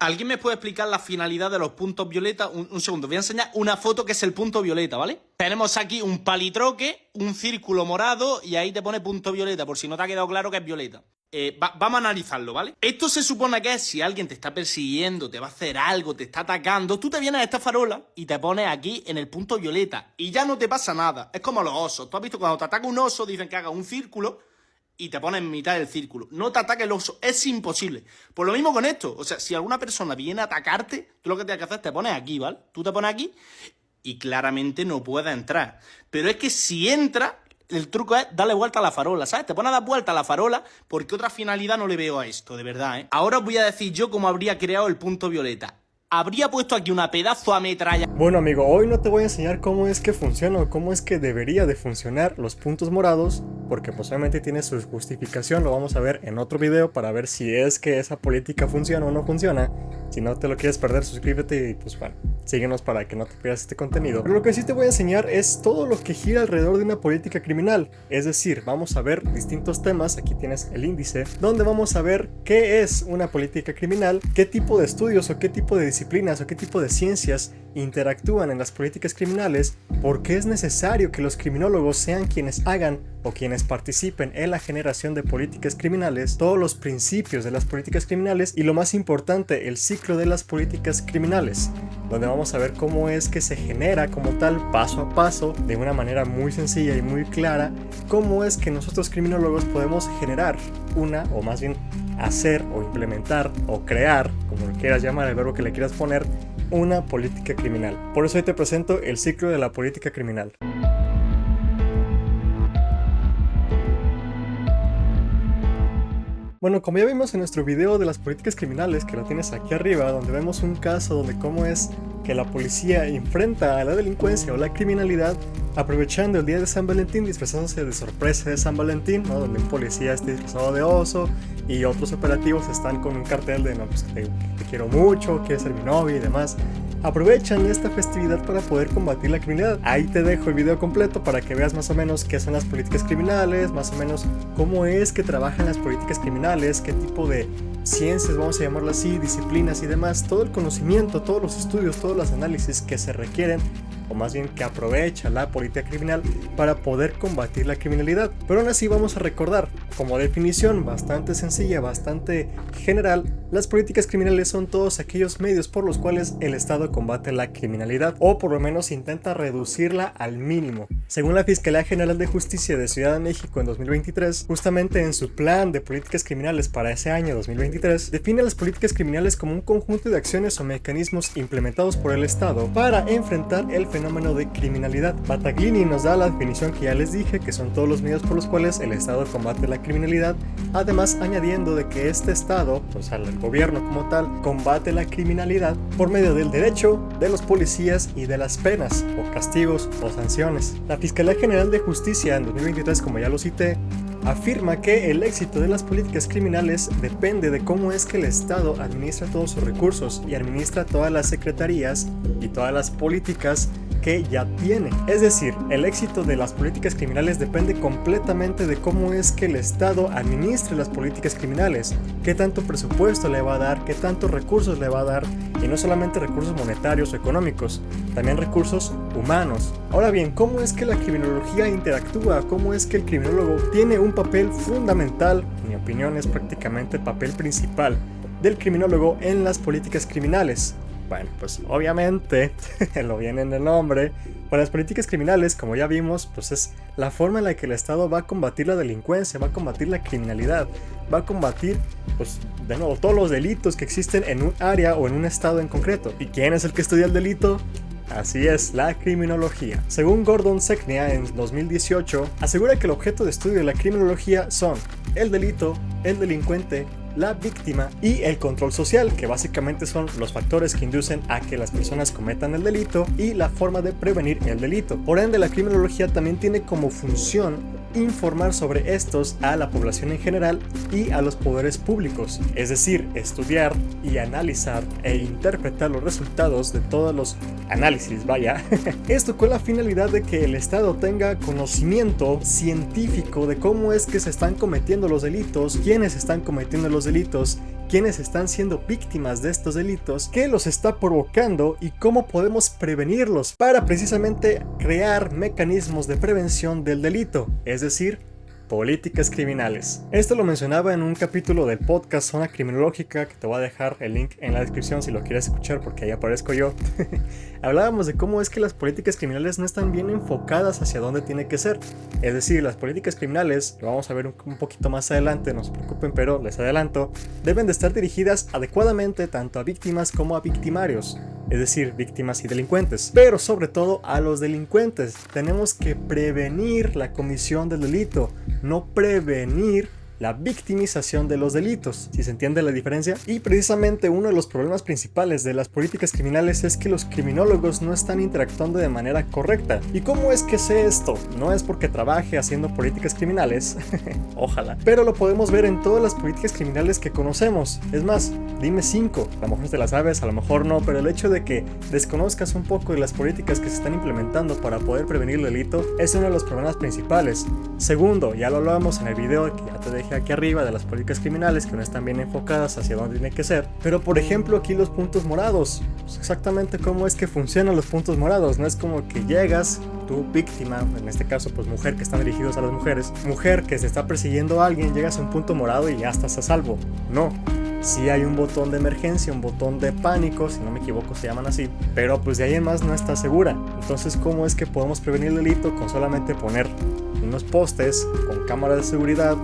¿Alguien me puede explicar la finalidad de los puntos violeta? Un segundo, voy a enseñar una foto que es el punto violeta, ¿vale? Tenemos aquí un palitroque, un círculo morado y ahí te pone punto violeta, por si no te ha quedado claro que es violeta. Vamos a analizarlo, ¿vale? Esto se supone que es si alguien te está persiguiendo, te va a hacer algo, te está atacando, tú te vienes a esta farola y te pones aquí en el punto violeta y ya no te pasa nada. Es como los osos. ¿Tú has visto cuando te ataca un oso dicen que haga un círculo y te pones en mitad del círculo? No te ataque el oso, es imposible. Por lo mismo con esto, o sea, si alguna persona viene a atacarte, tú lo que tienes que hacer es te pones aquí, ¿vale? Tú te pones aquí y claramente no puedes entrar. Pero es que si entra, el truco es darle vuelta a la farola, ¿sabes? Te pones a dar vuelta a la farola porque otra finalidad no le veo a esto, de verdad, ¿eh? Ahora os voy a decir yo cómo habría creado el punto violeta. Habría puesto aquí una pedazo ametralla. Bueno amigo, hoy no te voy a enseñar cómo es que funciona o cómo es que debería de funcionar los puntos morados, porque posiblemente tiene su justificación, lo vamos a ver en otro video para ver si es que esa política funciona o no funciona. Si no te lo quieres perder, suscríbete y pues bueno, síguenos para que no te pierdas este contenido. Pero lo que sí te voy a enseñar es todo lo que gira alrededor de una política criminal, es decir, vamos a ver distintos temas, aquí tienes el índice, donde vamos a ver qué es una política criminal, qué tipo de estudios o qué tipo de disciplinas o qué tipo de ciencias interactúan en las políticas criminales, por qué es necesario que los criminólogos sean quienes hagan o quienes participen en la generación de políticas criminales, todos los principios de las políticas criminales y lo más importante, el ciclo de las políticas criminales, donde vamos a ver cómo es que se genera como tal, paso a paso, de una manera muy sencilla y muy clara, cómo es que nosotros criminólogos podemos generar una, o más bien hacer o implementar o crear, como lo quieras llamar, el verbo que le quieras poner, una política criminal. Por eso hoy te presento el ciclo de la política criminal. Bueno, como ya vimos en nuestro video de las políticas criminales, que lo tienes aquí arriba, donde vemos un caso donde cómo es que la policía enfrenta a la delincuencia o la criminalidad aprovechando el día de San Valentín, disfrazándose de sorpresa de San Valentín, ¿no? Donde un policía está disfrazado de oso y otros operativos están con un cartel de no, pues, te quiero mucho, quieres ser mi novia y demás. Aprovechan esta festividad para poder combatir la criminalidad. Ahí te dejo el video completo para que veas más o menos qué son las políticas criminales, más o menos cómo es que trabajan las políticas criminales, qué tipo de ciencias, vamos a llamarlo así, disciplinas y demás, todo el conocimiento, todos los estudios, todos los análisis que se requieren, o más bien que aprovecha la política criminal para poder combatir la criminalidad. Pero aún así vamos a recordar, como definición bastante sencilla, bastante general, las políticas criminales son todos aquellos medios por los cuales el Estado combate la criminalidad, o por lo menos intenta reducirla al mínimo. Según la Fiscalía General de Justicia de Ciudad de México en 2023, justamente en su plan de políticas criminales para ese año 2023, define las políticas criminales como un conjunto de acciones o mecanismos implementados por el Estado para enfrentar el fenómeno de criminalidad. Battaglini nos da la definición que ya les dije, que son todos los medios por los cuales el Estado combate la criminalidad, además añadiendo de que este Estado, o sea, el gobierno como tal, combate la criminalidad por medio del derecho, de los policías y de las penas, o castigos o sanciones. La Fiscalía General de Justicia en 2023, como ya lo cité, afirma que el éxito de las políticas criminales depende de cómo es que el Estado administra todos sus recursos y administra todas las secretarías y todas las políticas que ya tiene. Es decir, el éxito de las políticas criminales depende completamente de cómo es que el Estado administre las políticas criminales, qué tanto presupuesto le va a dar, qué tantos recursos le va a dar, y no solamente recursos monetarios o económicos, también recursos humanos. Ahora bien, ¿cómo es que la criminología interactúa? ¿Cómo es que el criminólogo tiene un papel fundamental? En mi opinión es prácticamente el papel principal del criminólogo en las políticas criminales. Bueno, pues obviamente, lo viene en el nombre, para las políticas criminales, como ya vimos, pues es la forma en la que el Estado va a combatir la delincuencia, va a combatir la criminalidad, va a combatir, pues, de nuevo, todos los delitos que existen en un área o en un estado en concreto. ¿Y quién es el que estudia el delito? Así es, la criminología. Según Gordon Seknia en 2018, asegura que el objeto de estudio de la criminología son el delito, el delincuente, la víctima y el control social, que básicamente son los factores que inducen a que las personas cometan el delito y la forma de prevenir el delito. Por ende, la criminología también tiene como función informar sobre estos a la población en general y a los poderes públicos, es decir, estudiar y analizar e interpretar los resultados de todos los análisis, vaya. Esto con la finalidad de que el Estado tenga conocimiento científico de cómo es que se están cometiendo los delitos, quiénes están cometiendo los delitos quiénes están siendo víctimas de estos delitos, qué los está provocando y cómo podemos prevenirlos para precisamente crear mecanismos de prevención del delito, es decir, políticas criminales. Esto lo mencionaba en un capítulo del podcast Zona Criminológica, que te voy a dejar el link en la descripción si lo quieres escuchar, porque ahí aparezco yo. Hablábamos de cómo es que las políticas criminales no están bien enfocadas hacia dónde tiene que ser. Es decir, las políticas criminales, lo vamos a ver un poquito más adelante, no se preocupen, pero les adelanto, deben de estar dirigidas adecuadamente tanto a víctimas como a victimarios. Es decir, víctimas y delincuentes, pero sobre todo a los delincuentes. Tenemos que prevenir la comisión del delito, no prevenir la victimización de los delitos, si se entiende la diferencia. Y precisamente uno de los problemas principales de las políticas criminales es que los criminólogos no están interactuando de manera correcta. ¿Y cómo es que sé esto? No es porque trabaje haciendo políticas criminales, ojalá, pero lo podemos ver en todas las políticas criminales que conocemos. Es más, dime 5, a lo mejor te las sabes, a lo mejor no, pero el hecho de que desconozcas un poco de las políticas que se están implementando para poder prevenir el delito es uno de los problemas principales. Segundo, ya lo hablábamos en el video que ya te dejé aquí arriba de las políticas criminales que no están bien enfocadas hacia dónde tiene que ser, pero por ejemplo aquí los puntos morados, pues exactamente cómo es que funcionan los puntos morados. No es como que llegas, tu víctima, en este caso pues mujer, que están dirigidos a las mujeres, mujer que se está persiguiendo a alguien, llegas a un punto morado y ya estás a salvo. No. Sí hay un botón de emergencia, un botón de pánico, si no me equivoco se llaman así, pero pues de ahí en más no está segura. Entonces, ¿cómo es que podemos prevenir el delito? Con solamente poner unos postes con cámaras de seguridad,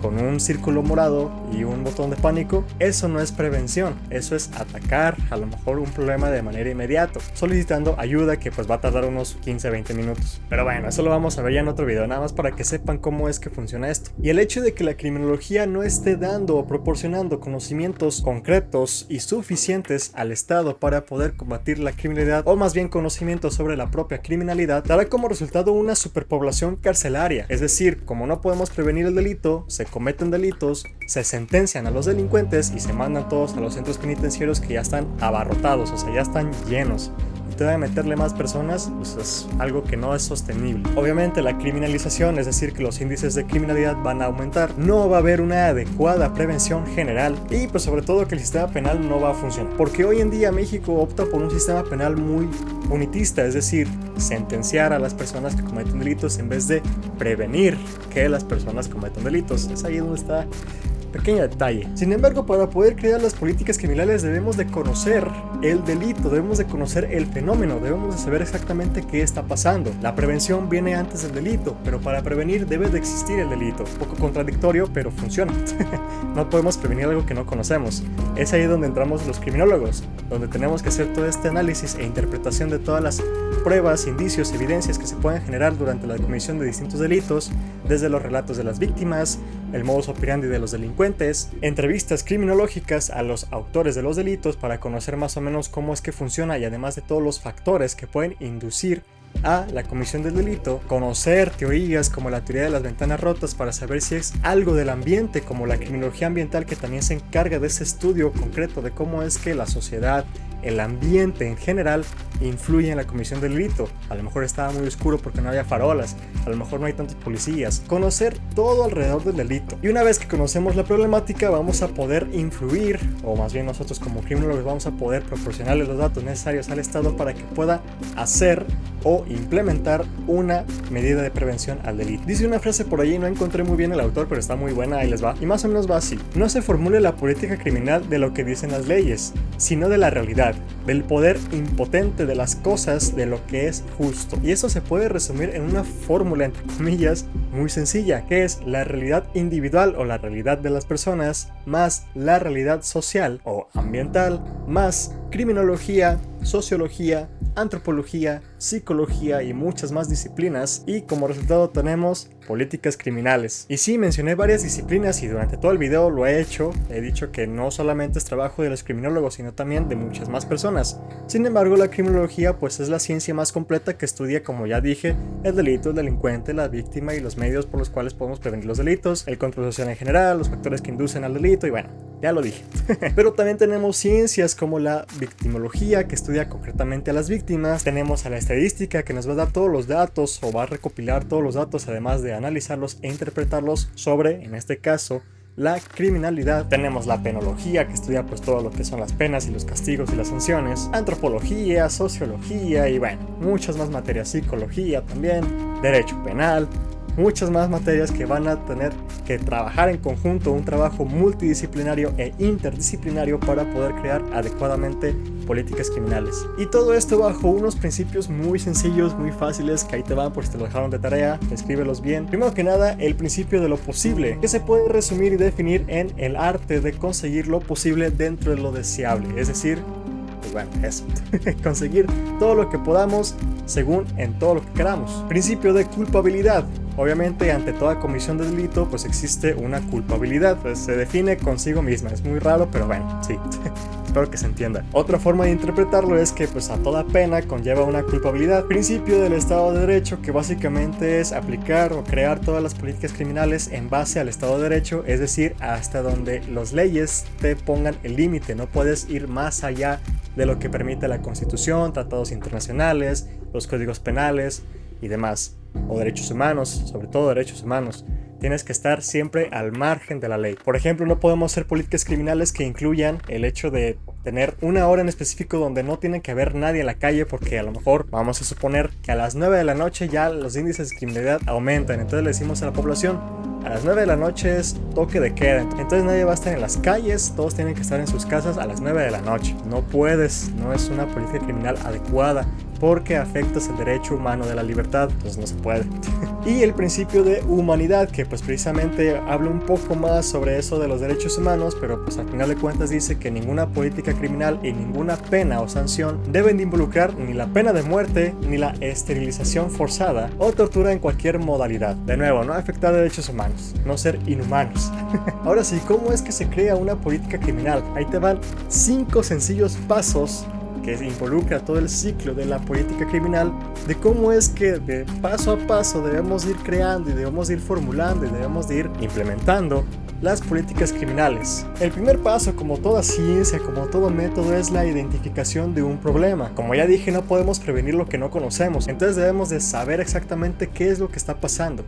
con un círculo morado y un botón de pánico. Eso no es prevención, eso es atacar a lo mejor un problema de manera inmediata, solicitando ayuda que pues va a tardar unos 15-20 minutos. Pero bueno, eso lo vamos a ver ya en otro video, nada más para que sepan cómo es que funciona esto. Y el hecho de que la criminología no esté dando o proporcionando conocimientos concretos y suficientes al Estado para poder combatir la criminalidad, o más bien conocimientos sobre la propia criminalidad, dará como resultado una superpoblación carcelaria. Es decir, como no podemos prevenir el delito, se cometen delitos, se sentencian a los delincuentes y se mandan todos a los centros penitenciarios que ya están abarrotados, o sea, ya están llenos. Y todavía meterle más personas, pues es algo que no es sostenible. Obviamente la criminalización, es decir, que los índices de criminalidad van a aumentar, no va a haber una adecuada prevención general y pues sobre todo que el sistema penal no va a funcionar. Porque hoy en día México opta por un sistema penal muy punitista, es decir, sentenciar a las personas que cometen delitos en vez de prevenir que las personas cometan delitos. Es ahí donde está pequeño detalle. Sin embargo, para poder crear las políticas criminales debemos de conocer el delito, debemos de conocer el fenómeno, debemos de saber exactamente qué está pasando. La prevención viene antes del delito, pero para prevenir debe de existir el delito. Un poco contradictorio, pero funciona. No podemos prevenir algo que no conocemos. Es ahí donde entramos los criminólogos, donde tenemos que hacer todo este análisis e interpretación de todas las pruebas, indicios, evidencias que se pueden generar durante la comisión de distintos delitos, desde los relatos de las víctimas, el modus operandi de los delincuentes, entrevistas criminológicas a los autores de los delitos para conocer más o menos cómo es que funciona y además de todos los factores que pueden inducir a la comisión del delito, conocer teorías como la teoría de las ventanas rotas para saber si es algo del ambiente, como la criminología ambiental, que también se encarga de ese estudio concreto de cómo es que la sociedad, el ambiente en general influye en la comisión del delito. A lo mejor estaba muy oscuro porque no había farolas, a lo mejor no hay tantos policías. Conocer todo alrededor del delito. Y una vez que conocemos la problemática, vamos a poder influir, o más bien nosotros como criminólogos vamos a poder proporcionarle los datos necesarios al Estado para que pueda hacer o implementar una medida de prevención al delito. Dice una frase por allí, no encontré muy bien el autor, pero está muy buena, ahí les va. Y más o menos va así: no se formule la política criminal de lo que dicen las leyes, sino de la realidad, del poder impotente de las cosas, de lo que es justo. Y eso se puede resumir en una fórmula, entre comillas, muy sencilla, que es la realidad individual o la realidad de las personas, más la realidad social o ambiental, más criminología, sociología, antropología, psicología y muchas más disciplinas, y como resultado tenemos políticas criminales. Y sí, mencioné varias disciplinas y durante todo el video lo he hecho, he dicho que no solamente es trabajo de los criminólogos, sino también de muchas más personas. Sin embargo, la criminología pues es la ciencia más completa que estudia, como ya dije, el delito, el delincuente, la víctima y los medios por los cuales podemos prevenir los delitos, el control social en general, los factores que inducen al delito y bueno, ya lo dije. Pero también tenemos ciencias como la victimología, que estudia concretamente a las víctimas. Tenemos a la estadística, que nos va a dar todos los datos o va a recopilar todos los datos, además de analizarlos e interpretarlos sobre, en este caso, la criminalidad. Tenemos la penología, que estudia pues todo lo que son las penas y los castigos y las sanciones, antropología, sociología y bueno, muchas más materias, psicología también, derecho penal, muchas más materias que van a tener que trabajar en conjunto, un trabajo multidisciplinario e interdisciplinario para poder crear adecuadamente políticas criminales. Y todo esto bajo unos principios muy sencillos, muy fáciles, que ahí te van por si te lo dejaron de tarea, escríbelos bien. Primero que nada, el principio de lo posible, que se puede resumir y definir en el arte de conseguir lo posible dentro de lo deseable, es decir, pues bueno, eso, conseguir todo lo que podamos según en todo lo que queramos. Principio de culpabilidad. Obviamente, ante toda comisión de delito, pues existe una culpabilidad, pues se define consigo misma. Es muy raro, pero bueno, sí. Espero que se entienda. Otra forma de interpretarlo es que pues a toda pena conlleva una culpabilidad. Principio del Estado de Derecho, que básicamente es aplicar o crear todas las políticas criminales en base al Estado de Derecho, es decir, hasta donde las leyes te pongan el límite. No puedes ir más allá de lo que permite la Constitución, tratados internacionales, los códigos penales y demás, o derechos humanos, sobre todo derechos humanos. Tienes que estar siempre al margen de la ley. Por ejemplo, no podemos hacer políticas criminales que incluyan el hecho de tener una hora en específico donde no tiene que haber nadie en la calle, porque a lo mejor vamos a suponer que a las 9 de la noche ya los índices de criminalidad aumentan. Entonces le decimos a la población: a las 9 de la noche es toque de queda, entonces nadie va a estar en las calles, todos tienen que estar en sus casas a las 9 de la noche. No puedes, no es una política criminal adecuada, porque afectas el derecho humano de la libertad, entonces no se puede. Y el principio de humanidad, que pues precisamente habla un poco más sobre eso de los derechos humanos, pero pues al final de cuentas dice que ninguna política criminal y ninguna pena o sanción deben de involucrar ni la pena de muerte, ni la esterilización forzada o tortura en cualquier modalidad. De nuevo, no afectar derechos humanos, no ser inhumanos. Ahora sí, ¿cómo es que se crea una política criminal? Ahí te van 5 sencillos pasos que involucra todo el ciclo de la política criminal, de cómo es que de paso a paso debemos ir creando y debemos ir formulando y debemos de ir implementando las políticas criminales. El primer paso, como toda ciencia, como todo método, es la identificación de un problema. Como ya dije, no podemos prevenir lo que no conocemos, entonces debemos de saber exactamente qué es lo que está pasando,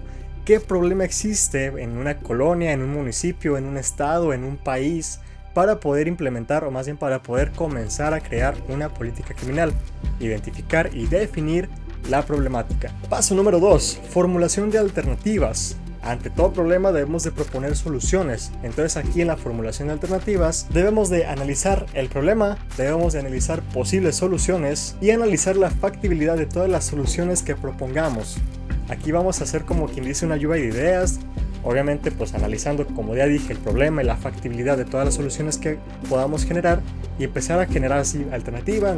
qué problema existe en una colonia, en un municipio, en un estado, en un país, para poder implementar, o más bien para poder comenzar a crear una política criminal, identificar y definir la problemática. Paso número 2, formulación de alternativas. Ante todo problema debemos de proponer soluciones. Entonces aquí en la formulación de alternativas debemos de analizar el problema, debemos de analizar posibles soluciones y analizar la factibilidad de todas las soluciones que propongamos. Aquí vamos a hacer como quien dice una lluvia de ideas, obviamente pues analizando, como ya dije, el problema y la factibilidad de todas las soluciones que podamos generar y empezar a generar así alternativa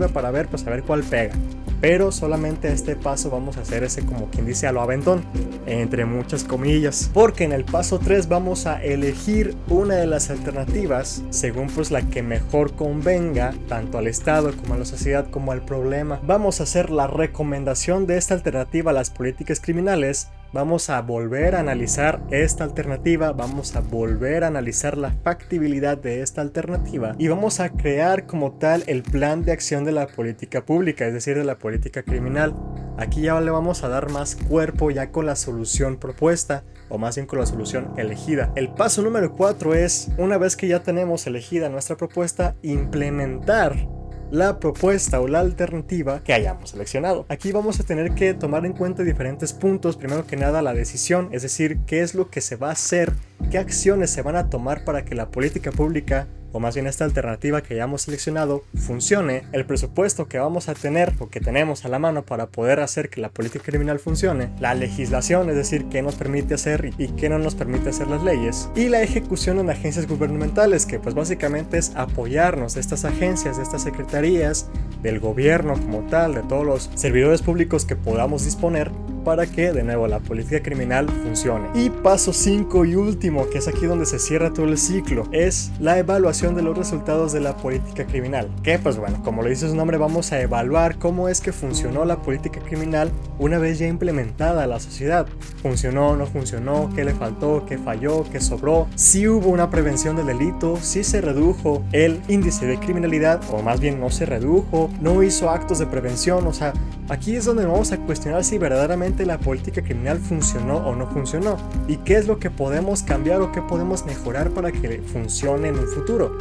para ver, pues a ver cuál pega. Pero solamente a este paso vamos a hacer ese, como quien dice, a lo aventón, entre muchas comillas, porque en el paso 3 vamos a elegir una de las alternativas según pues la que mejor convenga tanto al Estado como a la sociedad como al problema. Vamos a hacer la recomendación de esta alternativa a las políticas criminales. Vamos a volver a analizar esta alternativa, vamos a volver a analizar la factibilidad de esta alternativa y vamos a crear como tal el plan de acción de la política pública, es decir, de la política criminal. Aquí ya le vamos a dar más cuerpo ya con la solución propuesta, o más bien con la solución elegida. El paso número 4 es, una vez que ya tenemos elegida nuestra propuesta, implementar la propuesta o la alternativa que hayamos seleccionado. Aquí vamos a tener que tomar en cuenta diferentes puntos. Primero que nada, la decisión, es decir, qué es lo que se va a hacer, qué acciones se van a tomar para que la política pública, o más bien esta alternativa que hayamos seleccionado, funcione. El presupuesto que vamos a tener o que tenemos a la mano para poder hacer que la política criminal funcione. La legislación, es decir, qué nos permite hacer y qué no nos permite hacer las leyes. Y la ejecución en agencias gubernamentales, que pues básicamente es apoyarnos de estas agencias, de estas secretarías, del gobierno como tal, de todos los servidores públicos que podamos disponer para que de nuevo la política criminal funcione. Y paso 5 y último, que es aquí donde se cierra todo el ciclo, es la evaluación de los resultados de la política criminal. Que pues bueno, como lo dice su nombre, vamos a evaluar cómo es que funcionó la política criminal una vez ya implementada a la sociedad. ¿Funcionó, no funcionó? ¿Qué le faltó? ¿Qué falló? ¿Qué sobró? ¿Si hubo una prevención del delito? ¿Si se redujo el índice de criminalidad? O más bien no se redujo, no hizo actos de prevención. O sea, aquí es donde vamos a cuestionar si verdaderamente realmente la política criminal funcionó o no funcionó, y qué es lo que podemos cambiar o qué podemos mejorar para que funcione en un futuro.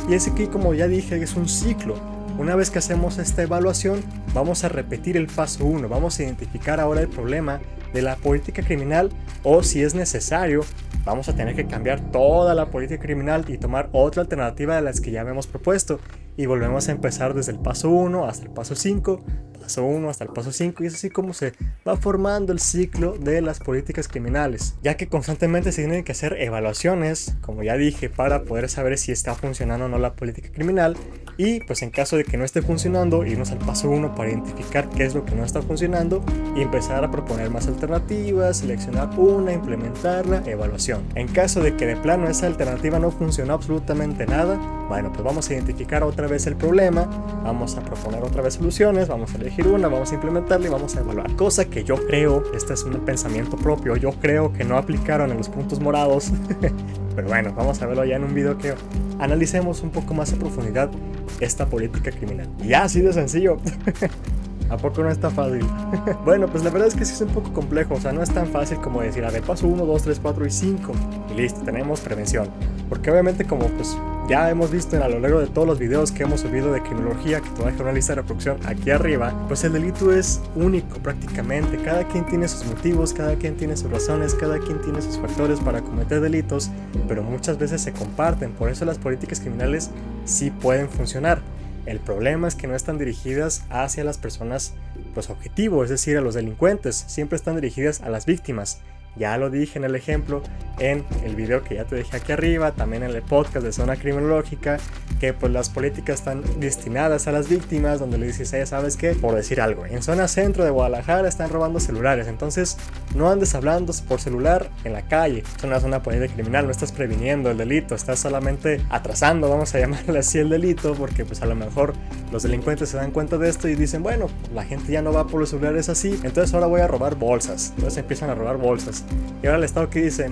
Y es aquí, como ya dije, es un ciclo. Una vez que hacemos esta evaluación, vamos a repetir el paso 1, vamos a identificar ahora el problema de la política criminal, o si es necesario, vamos a tener que cambiar toda la política criminal y tomar otra alternativa de las que ya habíamos propuesto, y volvemos a empezar desde el paso 1 hasta el paso 5, paso 1 hasta el paso 5, y es así como se va formando el ciclo de las políticas criminales, ya que constantemente se tienen que hacer evaluaciones, como ya dije, para poder saber si está funcionando o no la política criminal, y pues en caso de que no esté funcionando, irnos al paso 1 para identificar qué es lo que no está funcionando y empezar a proponer más alternativas, seleccionar una, implementarla, evaluación. En caso de que de plano esa alternativa no funcionó absolutamente nada, bueno, pues vamos a identificar otra vez el problema, vamos a proponer otra vez soluciones, vamos a elegir una, vamos a implementarla y vamos a evaluar. Cosa que yo creo, este es un pensamiento propio, yo creo que no aplicaron en los puntos morados, pero bueno, vamos a verlo ya en un video que analicemos un poco más a profundidad esta política criminal. Y así de sencillo. ¿A poco no está fácil? Bueno, pues la verdad es que sí es un poco complejo, o sea, no es tan fácil como decir, a ver, paso 1, 2, 3, 4 y 5 y listo, tenemos prevención. Porque obviamente, como pues ya hemos visto a lo largo de todos los videos que hemos subido de criminología, que te voy a dejar una lista de reproducción aquí arriba, pues el delito es único prácticamente. Cada quien tiene sus motivos, cada quien tiene sus razones, cada quien tiene sus factores para cometer delitos, pero muchas veces se comparten. Por eso las políticas criminales sí pueden funcionar. El problema es que no están dirigidas hacia las personas pues objetivo, es decir, a los delincuentes, siempre están dirigidas a las víctimas. Ya lo dije en el ejemplo, en el video que ya te dejé aquí arriba, también en el podcast de Zona Criminológica, que pues las políticas están destinadas a las víctimas, donde le dices, ¿sabes qué? Por decir algo, en zona centro de Guadalajara están robando celulares, entonces no andes hablando por celular en la calle, es una zona política criminal, no estás previniendo el delito, estás solamente atrasando, vamos a llamarle así, el delito, porque pues a lo mejor los delincuentes se dan cuenta de esto y dicen, bueno, la gente ya no va por los celulares así, entonces ahora voy a robar bolsas, entonces empiezan a robar bolsas. Y ahora el Estado que dice,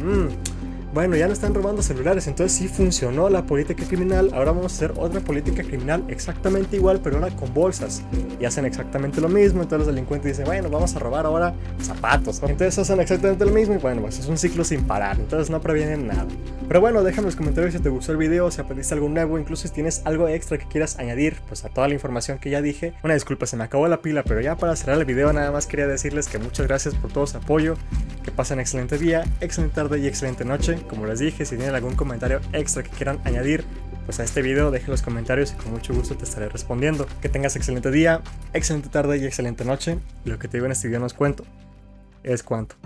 bueno, ya no están robando celulares, entonces sí funcionó la política criminal, ahora vamos a hacer otra política criminal exactamente igual, pero ahora con bolsas. Y hacen exactamente lo mismo, entonces los delincuentes dicen, bueno, vamos a robar ahora zapatos, ¿no? Entonces hacen exactamente lo mismo y bueno, pues es un ciclo sin parar, entonces no previenen nada. Pero bueno, déjame en los comentarios si te gustó el video, si aprendiste algo nuevo, incluso si tienes algo extra que quieras añadir, pues a toda la información que ya dije. Una disculpa, se me acabó la pila, pero ya para cerrar el video nada más quería decirles que muchas gracias por todo su apoyo, que pasen excelente día, excelente tarde y excelente noche. Como les dije, si tienen algún comentario extra que quieran añadir pues a este video, dejen los comentarios y con mucho gusto te estaré respondiendo. Que tengas excelente día, excelente tarde y excelente noche. Y lo que te digo en este video no es cuento, es cuanto.